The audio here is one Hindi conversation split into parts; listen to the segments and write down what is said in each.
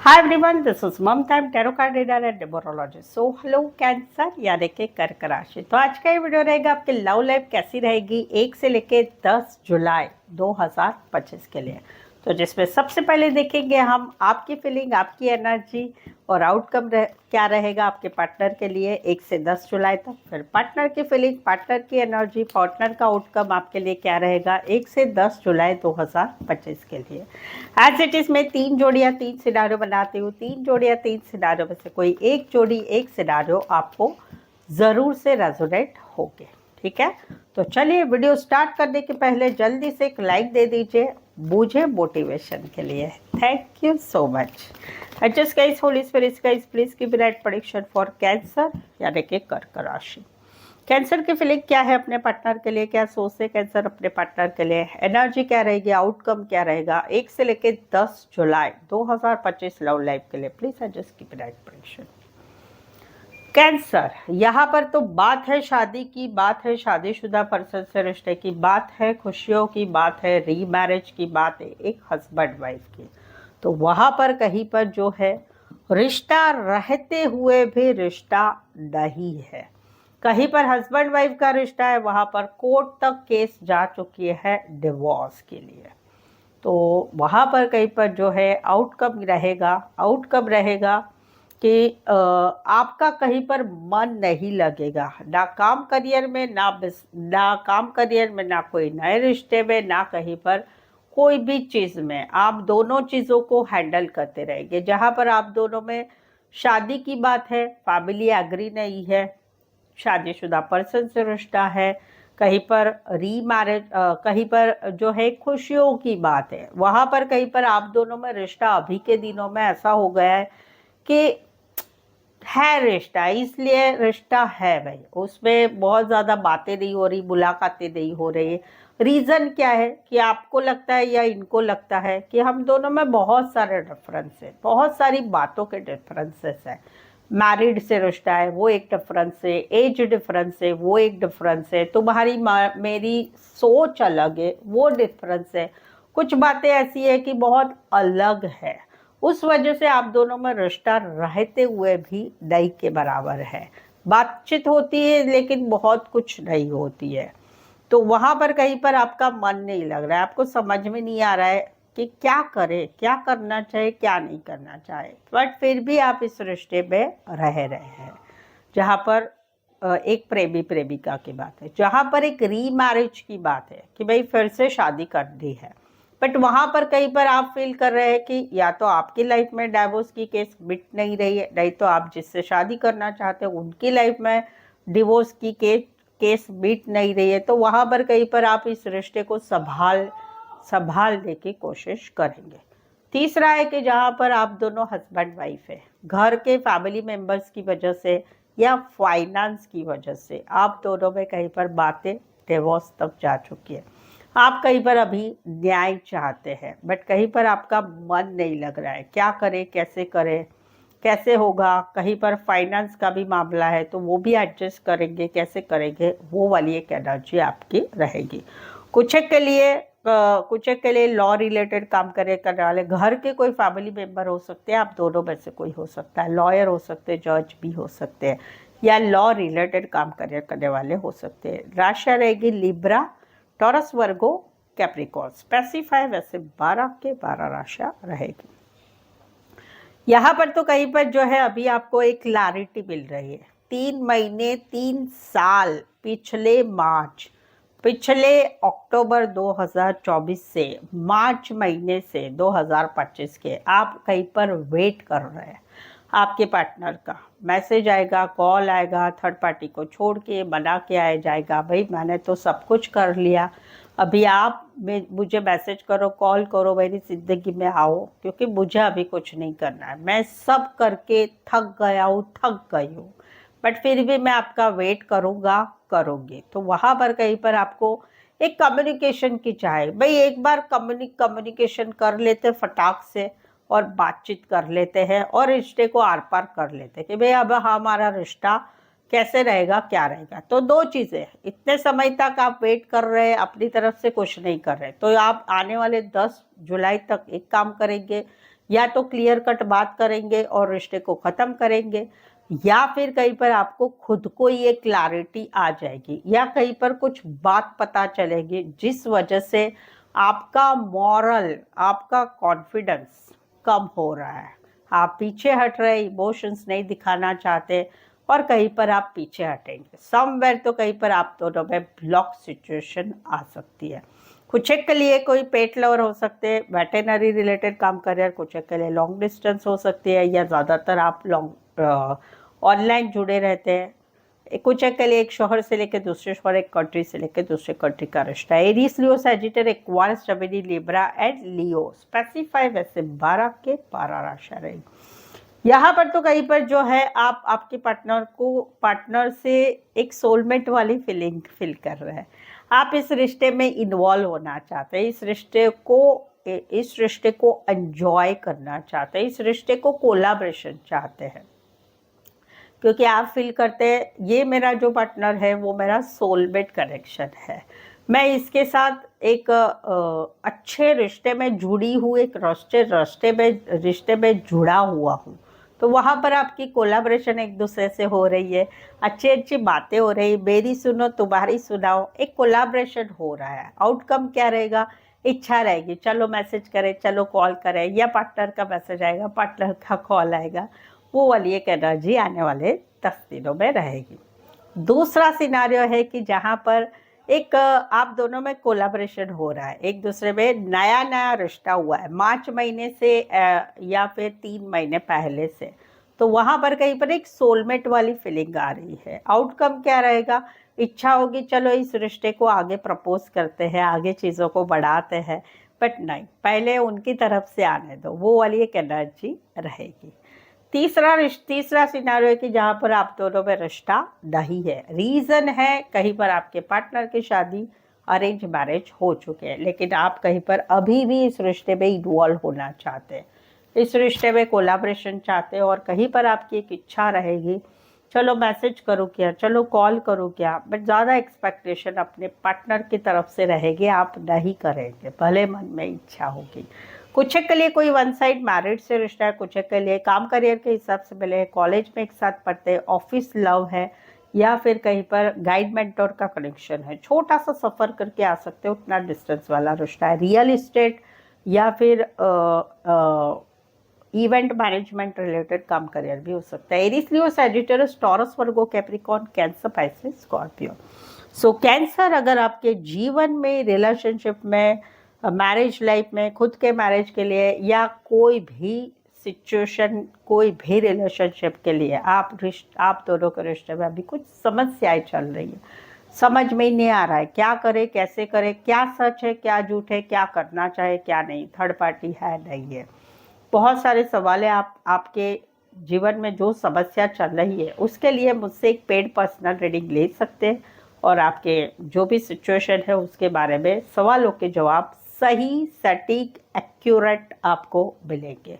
Hi everyone, this is Mamta. I'm tarot card reader and numerologist. So hello cancer यानी कि कर्क राशि। तो आज का ये वीडियो रहेगा आपकी लव लाइफ कैसी रहेगी 1 से लेके 10 जुलाई 2025 के लिए। तो जिसमें सबसे पहले देखेंगे हम आपकी फीलिंग, आपकी एनर्जी और आउटकम क्या रहेगा आपके पार्टनर के लिए 1 से 10 जुलाई तक। फिर पार्टनर की फीलिंग, पार्टनर की एनर्जी, पार्टनर का आउटकम आपके लिए क्या रहेगा 1 से 10 जुलाई 2025 के लिए। एज इट इज़ मैं 3 जोड़ियाँ 3 सिनारियो बनाती हूँ। 3 जोड़ियाँ 3 सिनारियो में से कोई एक जोड़ी एक सिनारियो आपको ज़रूर से रेजोनेट होगे। ठीक है, तो चलिए वीडियो स्टार्ट करने के पहले जल्दी से एक लाइक दे दीजिए मुझे मोटिवेशन के लिए। Thank you so much. Adjust guys, holy spirits guys, please give right prediction for cancer यानी कि कर्क राशि। कैंसर की फीलिंग क्या है अपने पार्टनर के लिए, क्या सोच है कैंसर अपने पार्टनर के लिए, एनर्जी क्या रहेगी, आउटकम क्या रहेगा 1 से लेकर 10 जुलाई 2025 लव लाइफ के लिए। Please adjust keep right prediction. Cancer, यहाँ पर तो बात है शादी की, बात है शादीशुदा पर्सन से रिश्ते की, बात है खुशियों की, बात है रीमैरिज की, बात है एक हस्बैंड वाइफ की। तो वहाँ पर कहीं पर जो है रिश्ता रहते हुए भी रिश्ता नहीं है। कहीं पर हस्बैंड वाइफ का रिश्ता है, वहाँ पर कोर्ट तक केस जा चुकी है डिवोर्स के लिए। तो वहाँ पर कहीं पर जो है आउटकम रहेगा कि आपका कहीं पर मन नहीं लगेगा, ना काम करियर में, ना काम करियर में, ना कोई नए रिश्ते में, ना कहीं पर कोई भी चीज़ में। आप दोनों चीज़ों को हैंडल करते रहेंगे। जहाँ पर आप दोनों में शादी की बात है, फैमिली एग्री नहीं है, शादीशुदा पर्सन से रिश्ता है, कहीं पर रीमैरिज, कहीं पर जो है खुशियों की बात है, वहाँ पर कहीं पर आप दोनों में रिश्ता अभी के दिनों में ऐसा हो गया है कि है रिश्ता, इसलिए रिश्ता है भाई, उसमें बहुत ज़्यादा बातें नहीं हो रही, मुलाकातें नहीं हो रही। रीज़न क्या है कि आपको लगता है या इनको लगता है कि हम दोनों में बहुत सारे डिफरेंस है, बहुत सारी बातों के डिफरेंसेस हैं। मैरिड से रिश्ता है वो एक डिफरेंस है, एज डिफरेंस है वो एक डिफरेंस है, तुम्हारी मेरी सोच अलग है वो डिफरेंस है। कुछ बातें ऐसी है कि बहुत अलग है, उस वजह से आप दोनों में रिश्ता रहते हुए भी नहीं के बराबर है। बातचीत होती है लेकिन बहुत कुछ नहीं होती है। तो वहाँ पर कहीं पर आपका मन नहीं लग रहा है, आपको समझ में नहीं आ रहा है कि क्या करें, क्या करना चाहिए, क्या नहीं करना चाहिए। बट फिर भी आप इस रिश्ते में रह रहे हैं जहाँ पर एक प्रेमी प्रेमिका की बात है, जहाँ पर एक रीमैरिज की बात है कि भाई फिर से शादी करनी है। बट वहाँ पर कहीं पर आप फील कर रहे हैं कि या तो आपकी लाइफ में डाइवोर्स की केस मिट नहीं रही है, नहीं तो आप जिससे शादी करना चाहते हैं उनकी लाइफ में डिवोर्स की केस मिट नहीं रही है। तो वहाँ पर कहीं पर आप इस रिश्ते को संभालने की कोशिश करेंगे। तीसरा है कि जहाँ पर आप दोनों हस्बैंड वाइफ है, घर के फैमिली मेंबर्स की वजह से या फाइनेंस की वजह से आप दोनों में कहीं पर बातें डिवोर्स तक जा चुकी है। आप कहीं पर अभी न्याय चाहते हैं बट कहीं पर आपका मन नहीं लग रहा है, क्या करें, कैसे करें, कैसे होगा। कहीं पर फाइनेंस का भी मामला है तो वो भी एडजस्ट करेंगे, कैसे करेंगे, वो वाली एक एनर्जी आपकी रहेगी। कुछ एक के लिए लॉ रिलेटेड काम करने वाले घर के कोई फैमिली मेंबर हो सकते हैं, आप दोनों में से कोई हो सकता है, लॉयर हो सकते हैं, जज भी हो सकते हैं, या लॉ रिलेटेड काम करने वाले हो सकते हैं। राशि रहेगी लिब्रा, टॉरस, वर्गो, कैप्रिकॉर्न। स्पेसिफाई वैसे 12 के 12 राशियाँ रहेगी। यहाँ पर तो कहीं पर जो है अभी आपको एक क्लैरिटी मिल रही है। 3 महीने 3 साल पिछले अक्टूबर 2024 से मार्च महीने से 2025 के आप कहीं पर वेट कर रहे हैं। आपके पार्टनर का मैसेज आएगा, कॉल आएगा, थर्ड पार्टी को छोड़ के बना के आ जाएगा, भाई मैंने तो सब कुछ कर लिया, अभी आप मुझे मैसेज करो, कॉल करो, मेरी ज़िंदगी में आओ, क्योंकि मुझे अभी कुछ नहीं करना है, मैं सब करके थक गई हूँ, बट फिर भी मैं आपका वेट करूँगी। तो वहाँ पर कहीं पर आपको एक कम्युनिकेशन की चाहे, भाई एक बार कम्युनिकेशन कर लेते फटाक से और बातचीत कर लेते हैं और रिश्ते को आर पार कर लेते हैं कि भाई अब हमारा रिश्ता कैसे रहेगा, क्या रहेगा। तो 2 चीज़ें, इतने समय तक आप वेट कर रहे हैं, अपनी तरफ से कुछ नहीं कर रहे, तो आप आने वाले 10 जुलाई तक एक काम करेंगे, या तो क्लियर कट बात करेंगे और रिश्ते को ख़त्म करेंगे, या फिर कहीं पर आपको खुद को ये क्लैरिटी आ जाएगी, या कहीं पर कुछ बात पता चलेगी जिस वजह से आपका मॉरल, आपका कॉन्फिडेंस कम हो रहा है। आप पीछे हट रहे, इमोशंस नहीं दिखाना चाहते, और कहीं पर आप पीछे हटेंगे समवेयर, तो कहीं पर आप दोनों में ब्लॉक सिचुएशन आ सकती है। कुछ एक के लिए कोई पेट लवर हो सकते हैं, वेटेनरी रिलेटेड काम कर रहे हैं, कुछ एक के लिए लॉन्ग डिस्टेंस हो सकती है, या ज़्यादातर आप लॉन्ग ऑनलाइन जुड़े रहते हैं। कुछ एक के लिए एक शहर से लेकर दूसरे शहर, एक कंट्री से लेकर दूसरे कंट्री का रिश्ता है। Aries, Leo, Sagittarius, Aquarius, Gemini, Libra and Leo. Specify वैसे 12 के 12 राशि रहेगी। यहाँ पर तो कहीं पर जो है आप आपके पार्टनर से एक सोलमेट वाली फीलिंग फील कर रहे हैं। आप इस रिश्ते में इन्वॉल्व होना चाहते हैं, इस रिश्ते को एंजॉय करना चाहते हैं, इस रिश्ते को कोलाब्रेशन चाहते हैं, क्योंकि आप फील करते हैं ये मेरा जो पार्टनर है वो मेरा सोलमेट कनेक्शन है। मैं इसके साथ एक अच्छे रिश्ते में जुड़ी हूँ, एक रिश्ते में जुड़ा हुआ हूँ। तो वहाँ पर आपकी कोलाब्रेशन एक दूसरे से हो रही है, अच्छी अच्छी बातें हो रही है, मेरी सुनो तुम्हारी सुनाओ, एक कोलाब्रेशन हो रहा है। आउटकम क्या रहेगा? इच्छा रहेगी, चलो मैसेज करें, चलो कॉल करें, या पार्टनर का मैसेज आएगा, पार्टनर का कॉल आएगा, वो वाली एक एनर्जी आने वाले 10 दिनों में रहेगी। दूसरा सिनारियो है कि जहाँ पर एक आप दोनों में कोलाब्रेशन हो रहा है, एक दूसरे में नया नया रिश्ता हुआ है मार्च महीने से या फिर 3 महीने पहले से, तो वहाँ पर कहीं पर एक सोलमेट वाली फीलिंग आ रही है। आउटकम क्या रहेगा? इच्छा होगी चलो इस रिश्ते को आगे प्रपोज करते हैं, आगे चीज़ों को बढ़ाते हैं, बट नहीं, पहले उनकी तरफ से आने दो, वो वाली एक एनर्जी रहेगी। तीसरा सिनारियो है कि जहाँ पर आप दोनों में रिश्ता नहीं है। रीज़न है कहीं पर आपके पार्टनर की शादी अरेंज मैरिज हो चुके हैं, लेकिन आप कहीं पर अभी भी इस रिश्ते में इन्वॉल्व होना चाहते हैं, इस रिश्ते में कोलाब्रेशन चाहते हैं, और कहीं पर आपकी एक इच्छा रहेगी चलो मैसेज करूँ क्या, चलो कॉल करूँ क्या, बट ज़्यादा एक्सपेक्टेशन अपने पार्टनर की तरफ से रहेगी, आप नहीं करेंगे, भले मन में इच्छा होगी। कुछ के लिए कोई वन साइड मैरिड से रिश्ता है, कुछ के लिए काम करियर के हिसाब से मिले हैं, कॉलेज में एक साथ पढ़ते हैं, ऑफिस लव है, या फिर कहीं पर गाइड मेंटोर का कनेक्शन है, छोटा सा सफ़र करके आ सकते हो, उतना डिस्टेंस वाला रिश्ता है, रियल इस्टेट या फिर इवेंट मैनेजमेंट रिलेटेड काम करियर भी हो सकता है। एरीज, लियो, सैजिटेरियस, टॉरस, वर्गो, कैप्रिकॉर्न, कैंसर, पाइसेस, स्कॉर्पियो। सो कैंसर, अगर आपके जीवन में, रिलेशनशिप में, मैरिज लाइफ में, खुद के मैरिज के लिए, या कोई भी सिचुएशन, कोई भी रिलेशनशिप के लिए आप दोनों के रिश्ते में अभी कुछ समस्याएं चल रही है, समझ में ही नहीं आ रहा है क्या करे, कैसे करे, क्या सच है, क्या झूठ है, क्या करना चाहे, क्या नहीं, थर्ड पार्टी है, नहीं है, बहुत सारे सवाल है। आपके जीवन में जो समस्या चल रही है उसके लिए मुझसे एक पेड पर्सनल रीडिंग ले सकते हैं, और आपके जो भी सिचुएशन है उसके बारे में सवालों के जवाब सही, सटीक, एक्यूरेट आपको मिलेंगे।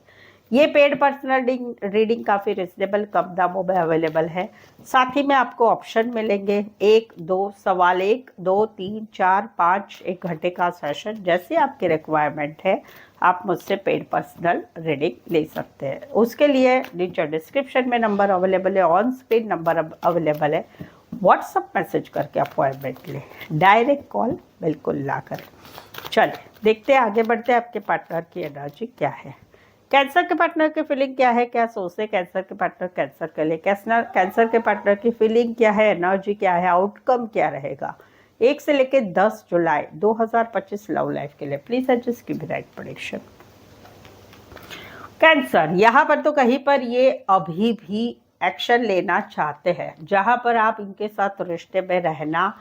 ये पेड पर्सनल रीडिंग काफ़ी रिजनेबल कम दामों में अवेलेबल है। साथ ही में आपको ऑप्शन मिलेंगे 1, 2 सवाल, 1, 2, 3, 4, 5, 1 घंटे का सेशन, जैसे आपकी रिक्वायरमेंट है आप मुझसे पेड पर्सनल रीडिंग ले सकते हैं। उसके लिए नीचे डिस्क्रिप्शन में नंबर अवेलेबल है, ऑन स्क्रीन नंबर अवेलेबल है, व्हाट्सअप मैसेज करके अपॉइंटमेंट लें, डायरेक्ट कॉल बिल्कुल ना करें। चलिए देखते हैं, आगे बढ़ते हैं, आपके पार्टनर की एनर्जी क्या है, कैंसर के पार्टनर की फीलिंग क्या है, क्या सोचते कैंसर के पार्टनर कैंसर के लिए, कैंसर के पार्टनर की फीलिंग क्या है, एनर्जी क्या है, आउटकम क्या रहेगा 1 से लेकर 10 जुलाई 2025 लव लाइफ के लिए। प्लीज एडजस्ट की राइट प्रेडिक्शन। कैंसर, यहाँ पर तो कहीं पर ये अभी भी एक्शन लेना चाहते हैं, जहाँ पर आप इनके साथ रिश्ते में रहना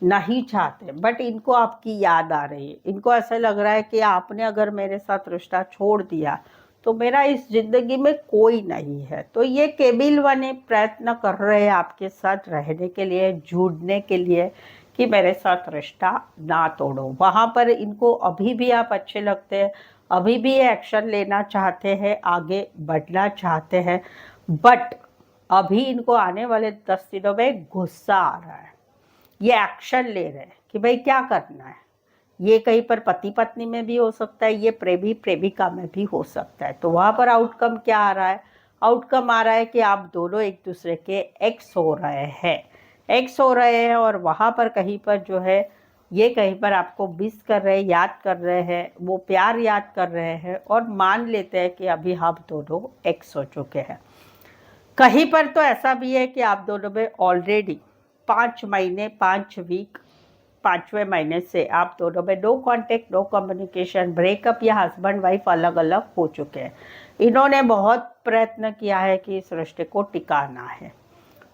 नहीं चाहते, बट इनको आपकी याद आ रही है, इनको ऐसा लग रहा है कि आपने अगर मेरे साथ रिश्ता छोड़ दिया तो मेरा इस जिंदगी में कोई नहीं है। तो ये केबिल बने प्रयत्न कर रहे हैं आपके साथ रहने के लिए, जुड़ने के लिए, कि मेरे साथ रिश्ता ना तोड़ो। वहाँ पर इनको अभी भी आप अच्छे लगते हैं, अभी भी ये एक्शन लेना चाहते हैं, आगे बढ़ना चाहते हैं, बट अभी इनको आने वाले 10 दिनों में गुस्सा आ रहा है, ये एक्शन ले रहे हैं कि भाई क्या करना है, ये कहीं पर पति पत्नी में भी हो सकता है, ये प्रेमी प्रेमिका में भी हो सकता है। तो वहाँ पर आउटकम क्या आ रहा है? आउटकम आ रहा है कि आप दोनों एक दूसरे के एक्स हो रहे हैं, एक्स हो रहे हैं, और वहाँ पर कहीं पर जो है ये कहीं पर आपको मिस कर रहे हैं, याद कर रहे हैं, वो प्यार याद कर रहे हैं और मान लेते हैं कि अभी हम दोनों एक्स हो चुके हैं। कहीं पर तो ऐसा भी है कि आप दोनों में ऑलरेडी 5 महीने 5 वीक 5वें महीने से आप दोनों में no contact, no communication, breakup या हस्बैंड वाइफ अलग अलग हो चुके हैं। इन्होंने बहुत प्रयत्न किया है कि इस रिश्ते को टिकाना है,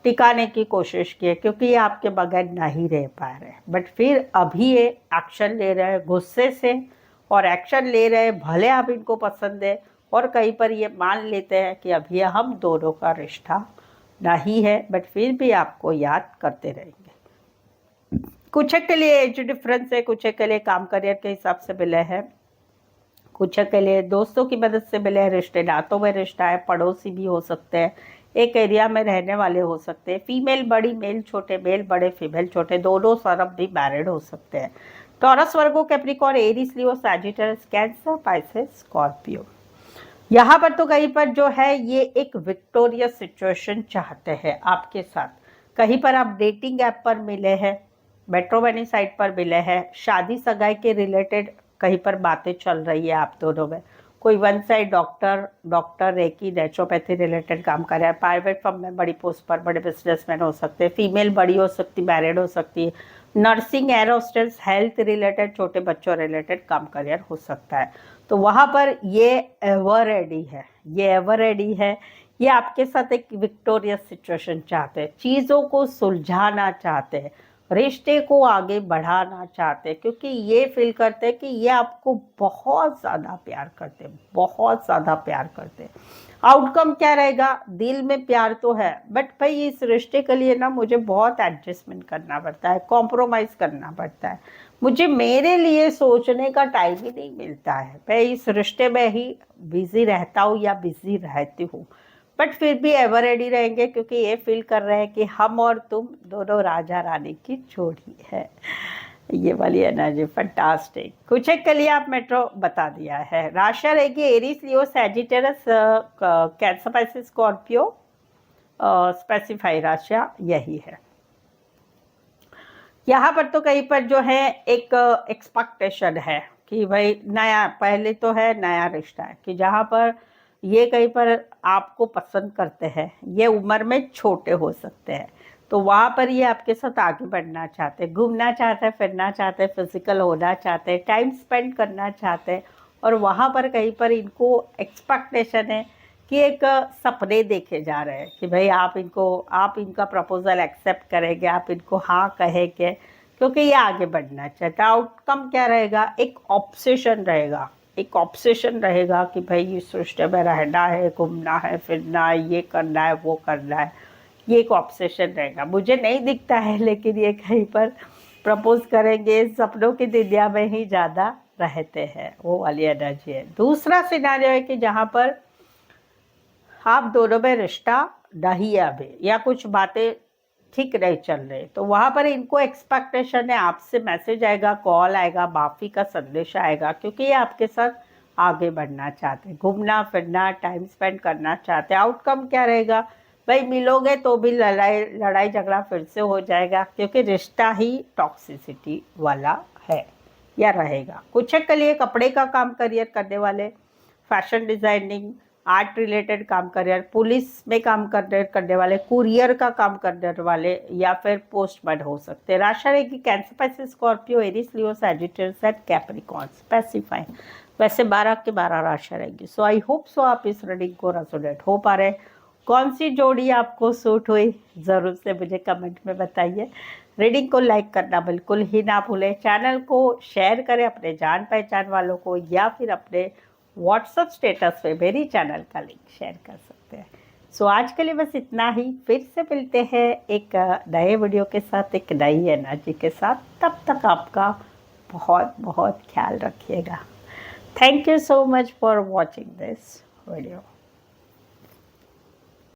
टिकाने की कोशिश की है, क्योंकि ये आपके बगैर नहीं रह पा रहे, बट फिर अभी ये एक्शन ले रहे हैं गुस्से से, और एक्शन ले रहे हैं भले आप इनको पसंद है, और कहीं पर ये मान लेते हैं कि अभी हम दोनों का रिश्ता नहीं है, बट फिर भी आपको याद करते रहेंगे। कुछ के लिए एज डिफरेंस है, कुछ के लिए काम करियर के हिसाब से मिले हैं, कुछ के लिए दोस्तों की मदद से मिले हैं, रिश्ते नातों में रिश्ता है, पड़ोसी भी हो सकते हैं, एक एरिया में रहने वाले हो सकते हैं, फीमेल बड़ी मेल छोटे, मेल बड़े फीमेल छोटे, दोनों तरफ भी मैरिड हो सकते हैं। टॉरस, वर्गो, कैप्रिकॉर्न, एरीज, लियो, सैजिटस, कैंसर, पाइसेस, स्कॉर्पियो। यहाँ पर तो कहीं पर जो है ये एक विक्टोरियस सिचुएशन चाहते हैं आपके साथ। कहीं पर आप डेटिंग ऐप पर मिले हैं, मेट्रोमनी साइट पर मिले हैं, शादी सगाई के रिलेटेड कहीं पर बातें चल रही है आप दोनों में, कोई one side doctor reiki naturopathy related काम कर रहा है, प्राइवेट फर्म में बड़ी पोस्ट पर बड़े बिजनेसमैन हो सकते हैं, फीमेल बड़ी हो सकती, मैरिड हो सकती है, nursing, air hostess, health related, छोटे बच्चों रिलेटेड काम करियर हो सकता है। तो वहाँ पर ये एवर रेडी है, ये एवर रेडी है, ये आपके साथ एक विक्टोरियस सिचुएशन चाहते हैं, चीज़ों को सुलझाना चाहते हैं, रिश्ते को आगे बढ़ाना चाहते हैं, क्योंकि ये फील करते हैं कि ये आपको बहुत ज़्यादा प्यार करते हैं, बहुत ज़्यादा प्यार करते हैं। आउटकम क्या रहेगा? दिल में प्यार तो है, बट भाई इस रिश्ते के लिए ना मुझे बहुत एडजस्टमेंट करना पड़ता है, कॉम्प्रोमाइज़ करना पड़ता है, मुझे मेरे लिए सोचने का टाइम ही नहीं मिलता है, मैं इस रिश्ते में ही बिज़ी रहता हूँ या बिज़ी रहती हूँ, बट फिर भी एवर रेडी रहेंगे, क्योंकि ये फील कर रहे हैं कि हम और तुम दोनों राजा रानी की जोड़ी है। ये वाली एनर्जी फंटास्टिक। कुछ एक के लिए आप मेट्रो बता दिया है। राशि रहेगी एरीज, लियो, सैजिटेरस, कैंसर, पाइसेस, स्कॉर्पियो, स्पेसिफाई राशियाँ यही है। यहाँ पर तो कहीं पर जो है एक एक्सपेक्टेशन है कि भाई नया, पहले तो है नया रिश्ता है, कि जहाँ पर ये कहीं पर आपको पसंद करते हैं, ये उम्र में छोटे हो सकते हैं, तो वहाँ पर ये आपके साथ आगे बढ़ना चाहते हैं, घूमना चाहते हैं, फिरना चाहते हैं, फिजिकल होना चाहते हैं, टाइम स्पेंड करना चाहते हैं, और वहाँ पर कहीं पर इनको एक्सपेक्टेशन है कि एक सपने देखे जा रहे हैं कि भाई आप इनका प्रपोजल एक्सेप्ट करेंगे, आप इनको हाँ कहेंगे, क्योंकि ये आगे बढ़ना चाहते हैं। आउटकम क्या रहेगा? एक ऑब्सेशन रहेगा, एक ऑब्सेशन रहेगा कि भाई इस रिश्ते में रहना है, घूमना है, फिरना है, ये करना है, वो करना है, ये एक ऑब्सेशन रहेगा। मुझे नहीं दिखता है, लेकिन ये कहीं पर प्रपोज करेंगे, सपनों की दुनिया में ही ज़्यादा रहते हैं, वो वाली एनर्जी है। दूसरा सिनारियो है कि जहाँ पर आप दोनों में रिश्ता नहीं है अभी, या कुछ बातें ठीक नहीं चल रही, तो वहाँ पर इनको एक्सपेक्टेशन है, आपसे मैसेज आएगा, कॉल आएगा, माफ़ी का संदेश आएगा, क्योंकि ये आपके साथ आगे बढ़ना चाहते हैं, घूमना फिरना, टाइम स्पेंड करना चाहते हैं। आउटकम क्या रहेगा? भाई मिलोगे तो भी लड़ाई झगड़ा फिर से हो जाएगा, क्योंकि रिश्ता ही टॉक्सिसिटी वाला है या रहेगा। कुछ के लिए कपड़े का काम करियर करने वाले, फैशन डिज़ाइनिंग, आर्ट रिलेटेड काम करियर, पुलिस में काम करने वाले, कुरियर का काम करने वाले, या फिर पोस्टमैन हो सकते हैं। राशि रहेगी cancer, Pisces, Scorpio, Aries, Leo, Sagittarius and Capricorn. Specify वैसे 12 के 12 राशि रहेगी। सो आई होप सो आप इस रीडिंग को रेजोनेट हो पा रहे। कौन सी जोड़ी आपको सूट हुई ज़रूर से मुझे कमेंट में बताइए। रीडिंग को लाइक करना बिल्कुल ही ना भूलें, चैनल को शेयर करें अपने जान पहचान वालों को, या फिर अपने व्हाट्सएप स्टेटस पे मेरी चैनल का लिंक शेयर कर सकते हैं। सो आज के लिए बस इतना ही, फिर से मिलते हैं एक नए वीडियो के साथ, एक नई एनर्जी के साथ। तब तक आपका बहुत बहुत ख्याल रखिएगा। Thank you so much for watching this video.